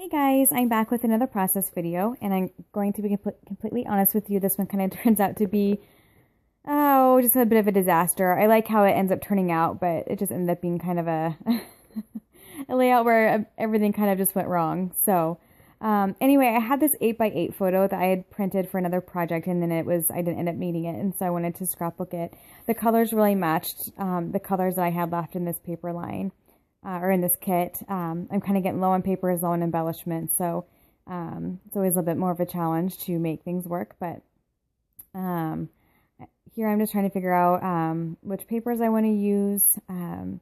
Hey guys, I'm back with another process video, and I'm going to be completely honest with you. This one kind of turns out to be, just a bit of a disaster. I like how it ends up turning out, but it just ended up being kind of a, a layout where everything kind of just went wrong. So, anyway, I had this 8x8 photo that I had printed for another project, and then I didn't end up needing it, and so I wanted to scrapbook it. The colors really matched the colors that I had left in this paper line. Or in this kit. I'm kind of getting low on papers, low on embellishments, so it's always a little bit more of a challenge to make things work. But here I'm just trying to figure out which papers I want to use and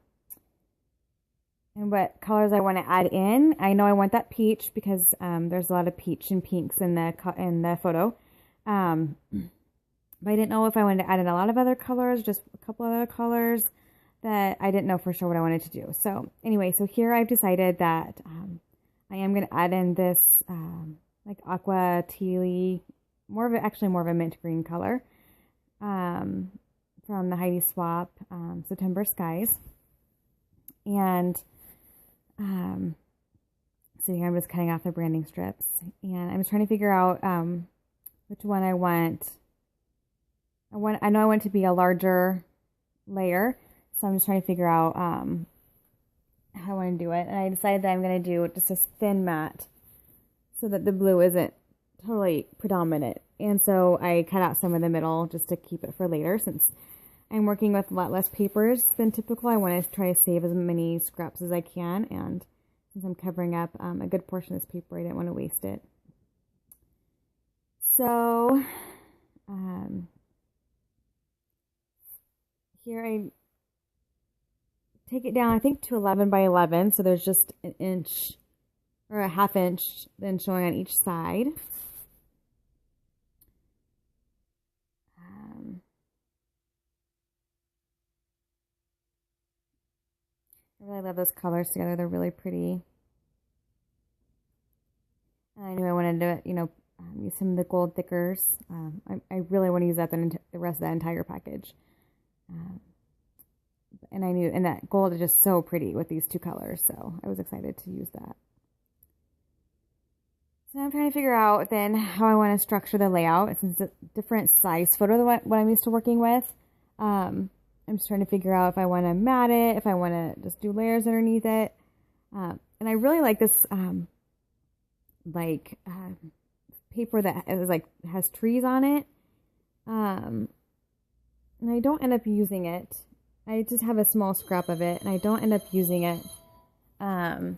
what colors I want to add in. I know I want that peach because there's a lot of peach and pinks in the photo. But I didn't know if I wanted to add in a lot of other colors, just a couple other colors that I didn't know for sure what I wanted to do. So anyway, so here I've decided that I am going to add in this like aqua tealy, actually more of a mint green color from the Heidi Swapp September Skies. And so here I'm just cutting off the branding strips, and I'm just trying to figure out which one I want. I know I want it to be a larger layer. So I'm just trying to figure out how I want to do it. And I decided that I'm going to do just a thin matte so that the blue isn't totally predominant. And so I cut out some of the middle just to keep it for later. Since I'm working with a lot less papers than typical, I want to try to save as many scraps as I can. And since I'm covering up a good portion of this paper, I didn't want to waste it. So here I take it down, I think, to 11 by 11. So there's just an inch or a half inch then showing on each side. I really love those colors together. They're really pretty. And I knew I wanted to, use some of the gold thickers. I really want to use that the rest of that entire package. And I knew, and that gold is just so pretty with these two colors, so I was excited to use that. So now I'm trying to figure out then how I want to structure the layout. Since it's a different size photo than what I'm used to working with. I'm just trying to figure out if I want to mat it, if I want to just do layers underneath it. And I really like this paper that has trees on it. And I don't end up using it. I just have a small scrap of it, and I don't end up using it. I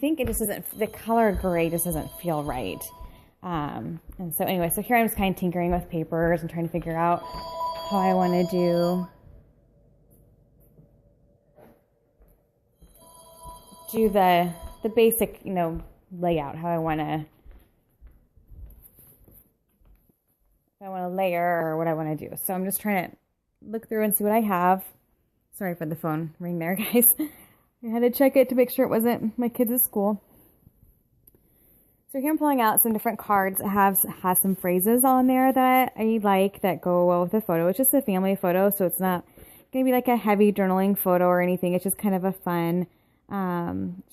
think it just doesn't, the color gray just doesn't feel right. And so anyway, so here I'm just kind of tinkering with papers and trying to figure out how I want to do the basic, layout, how I want to, if I want to layer or what I want to do. So I'm just trying to look through and see what I have. Sorry for the phone ring there, guys. I had to check it to make sure it wasn't my kids at school. So here I'm pulling out some different cards. It has some phrases on there that I like that go well with the photo. It's just a family photo, so it's not going to be like a heavy journaling photo or anything. It's just kind of a fun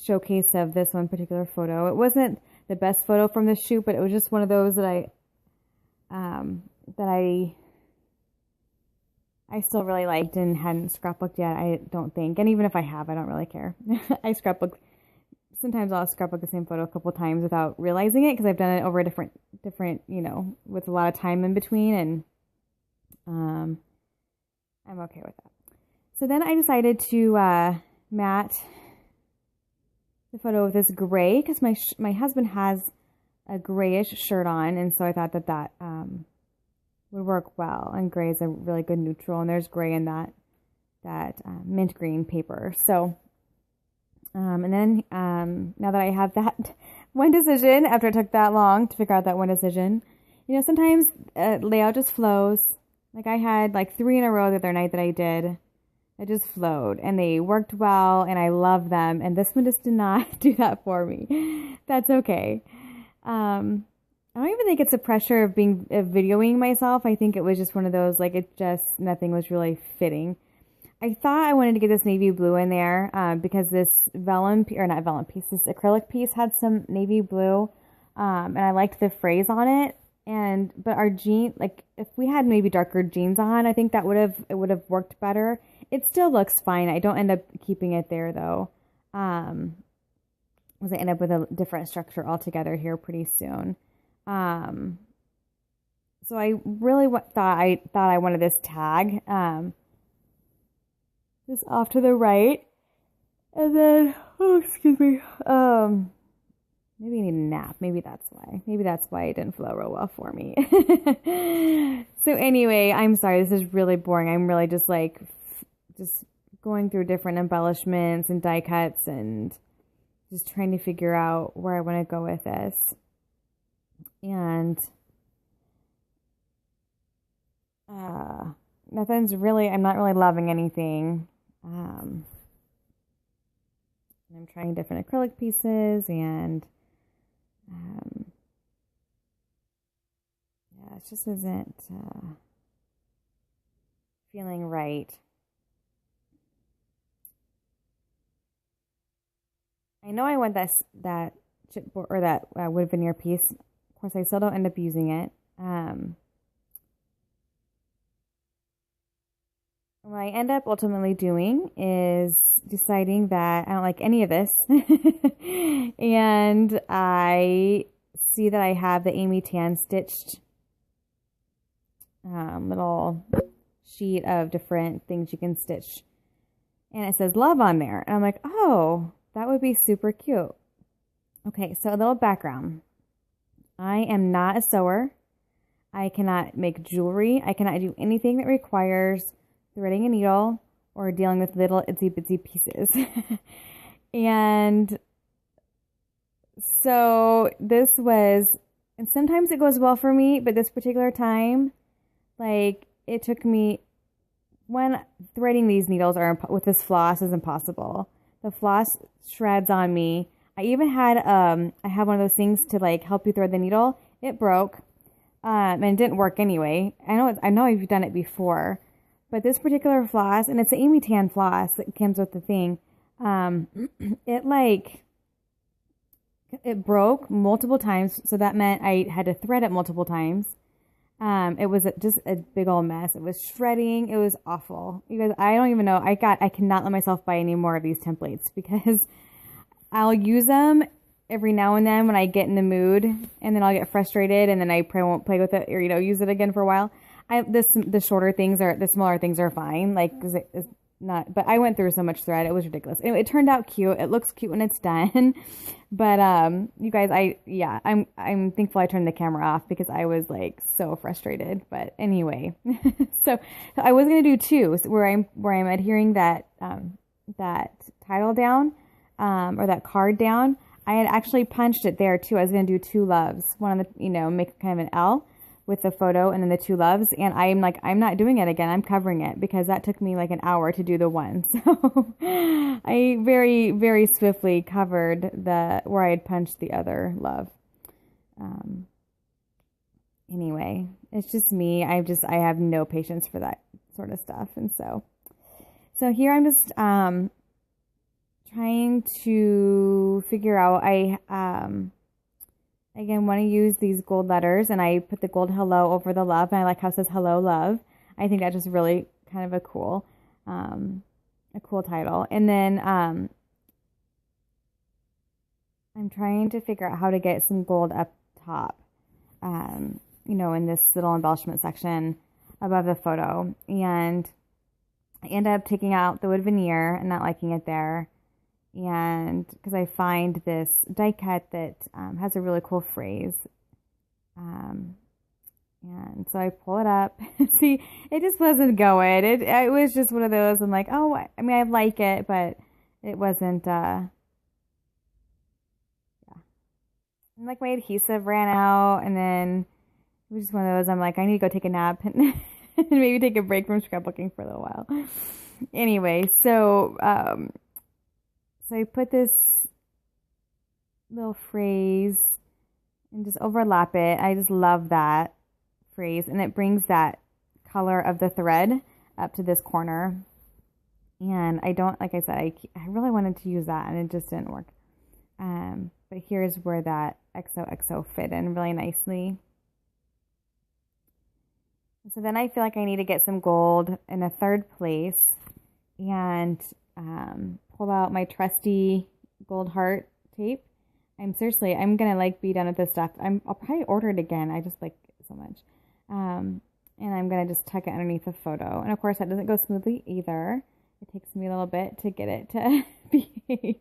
showcase of this one particular photo. It wasn't the best photo from the shoot, but it was just one of those that I still really liked and hadn't scrapbooked yet, I don't think. And even if I have, I don't really care. Sometimes I'll scrapbook the same photo a couple times without realizing it because I've done it over a different, with a lot of time in between, and I'm okay with that. So then I decided to matte the photo with this gray because my husband has a grayish shirt on, and so I thought that would work well, and gray is a really good neutral, and there's gray in that mint green paper. So and then now that I have that one decision, after it took that long to figure out that one decision, sometimes layout just flows. Like I had like 3 in a row the other night that I did. It just flowed, and they worked well, and I love them, and this one just did not do that for me. That's okay. I don't even think it's a pressure of videoing myself. I think it was just one of those, nothing was really fitting. I thought I wanted to get this navy blue in there because this vellum, or not vellum piece, this acrylic piece had some navy blue, and I liked the phrase on it. But our jean, like if we had maybe darker jeans on, I think it would have worked better. It still looks fine. I don't end up keeping it there though. Because I end up with a different structure altogether here pretty soon. So I really thought I wanted this tag. Just off to the right. And then, oh, excuse me. Maybe I need a nap. Maybe that's why. Maybe that's why it didn't flow real well for me. So anyway, I'm sorry. This is really boring. I'm really just going through different embellishments and die cuts and just trying to figure out where I want to go with this. And I'm not really loving anything. I'm trying different acrylic pieces and yeah, it just isn't feeling right. I know I want that chipboard or that wood veneer piece. Of course, I still don't end up using it. What I end up ultimately doing is deciding that I don't like any of this. And I see that I have the Amy Tan stitched little sheet of different things you can stitch. And it says love on there. And I'm like, oh, that would be super cute. Okay, so a little background. I am not a sewer. I cannot make jewelry. I cannot do anything that requires threading a needle or dealing with little itsy bitsy pieces. And so and sometimes it goes well for me, but this particular time, like it took me, when threading these needles with this floss is impossible. The floss shreds on me. I even had, I have one of those things to like help you thread the needle. It broke, and it didn't work anyway. I know I've done it before. But this particular floss, and it's an Amy Tan floss that comes with the thing, it broke multiple times. So that meant I had to thread it multiple times. It was just a big old mess. It was shredding. It was awful. You guys, I don't even know. I cannot let myself buy any more of these templates because I'll use them every now and then when I get in the mood, and then I'll get frustrated, and then I probably won't play with it or, use it again for a while. The smaller things are fine. Like, 'cause it's not, but I went through so much thread. It was ridiculous. It turned out cute. It looks cute when it's done. But, you guys, I'm thankful I turned the camera off because I was like so frustrated. But anyway, so I was going to do two where I'm adhering that title down, or that card down. I had actually punched it there too. I was going to do two loves, one on the, make kind of an L with the photo and then the two loves. And I'm not doing it again. I'm covering it because that took me like an hour to do the one. So I very, very swiftly covered where I had punched the other love. Anyway, it's just me. I have no patience for that sort of stuff. And so here I'm just, trying to figure out, again, want to use these gold letters, and I put the gold hello over the love, and I like how it says hello love. I think that's just really kind of a cool title. And then I'm trying to figure out how to get some gold up top, in this little embellishment section above the photo. And I end up taking out the wood veneer and not liking it there. And because I find this die cut that has a really cool phrase. And so I pull it up. See, it just wasn't going. It was just one of those. I'm like, oh, I mean, I like it, but it wasn't, yeah. And like my adhesive ran out, and then it was just one of those. I'm like, I need to go take a nap and maybe take a break from scrapbooking for a little while. Anyway, so I put this little phrase and just overlap it. I just love that phrase, and it brings that color of the thread up to this corner. And I don't, like I said, I really wanted to use that and it just didn't work. But here's where that XOXO fit in really nicely. So then I feel like I need to get some gold in a third place and pull out my trusty gold heart tape. I'm going to like be done with this stuff. I'll probably order it again. I just like it so much. And I'm going to just tuck it underneath the photo. And of course that doesn't go smoothly either. It takes me a little bit to get it to behave.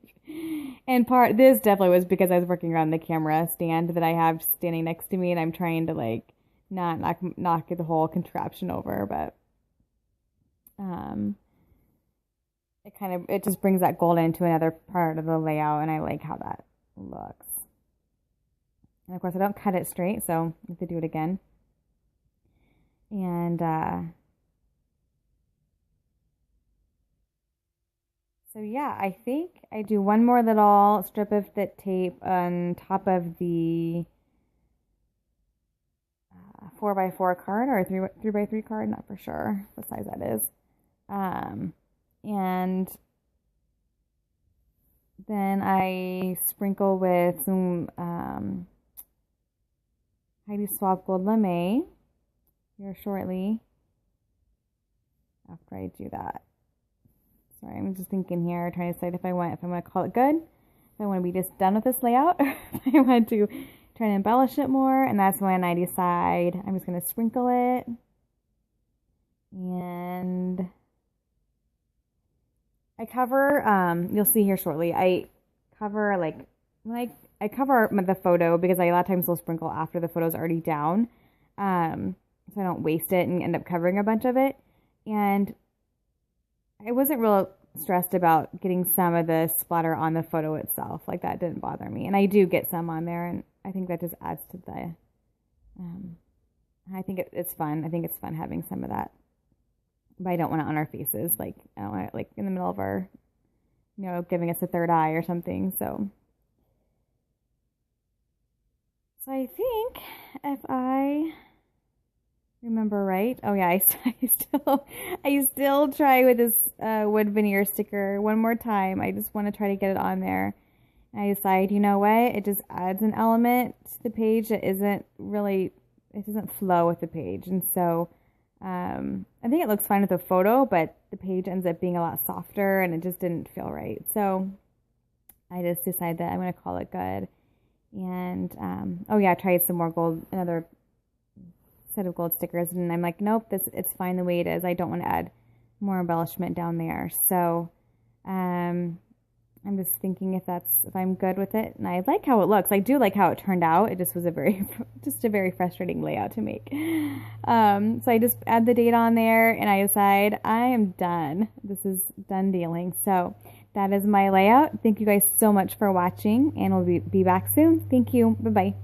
And this definitely was because I was working around the camera stand that I have standing next to me and I'm trying to like not knock the whole contraption over, but it just brings that gold into another part of the layout and I like how that looks. And of course I don't cut it straight, so I have to do it again. And so yeah, I think I do one more little strip of the tape on top of the 4x4 card or a 3x3 card, not for sure what size that is. And then I sprinkle with some Heidi Swapp Gold Lame here shortly after I do that. Sorry, I'm just thinking here, trying to decide if I want to call it good, if I want to be just done with this layout, or if I want to try to embellish it more, and that's when I decide I'm just going to sprinkle it. And I cover, you'll see here shortly, I cover I cover the photo because a lot of times will sprinkle after the photo's already down, so I don't waste it and end up covering a bunch of it. And I wasn't real stressed about getting some of the splatter on the photo itself. Like that didn't bother me. And I do get some on there, and I think that just adds to the, I think it's fun. I think it's fun having some of that. But I don't want it on our faces. Like, I don't want it like in the middle of our, giving us a third eye or something. So I think if I remember right, oh yeah, I still try with this wood veneer sticker one more time. I just want to try to get it on there. And I decide, you know what, it just adds an element to the page that it doesn't flow with the page. And so I think it looks fine with the photo, but the page ends up being a lot softer and it just didn't feel right. So I just decided that I'm going to call it good. And oh yeah, I tried some more gold, another set of gold stickers, and I'm like, nope, it's fine the way it is. I don't want to add more embellishment down there. So I'm just thinking if I'm good with it, and I like how it looks. I do like how it turned out. It just was a very frustrating layout to make. So I just add the date on there, and I decide I am done. This is done dealing. So that is my layout. Thank you guys so much for watching, and we'll be back soon. Thank you. Bye-bye.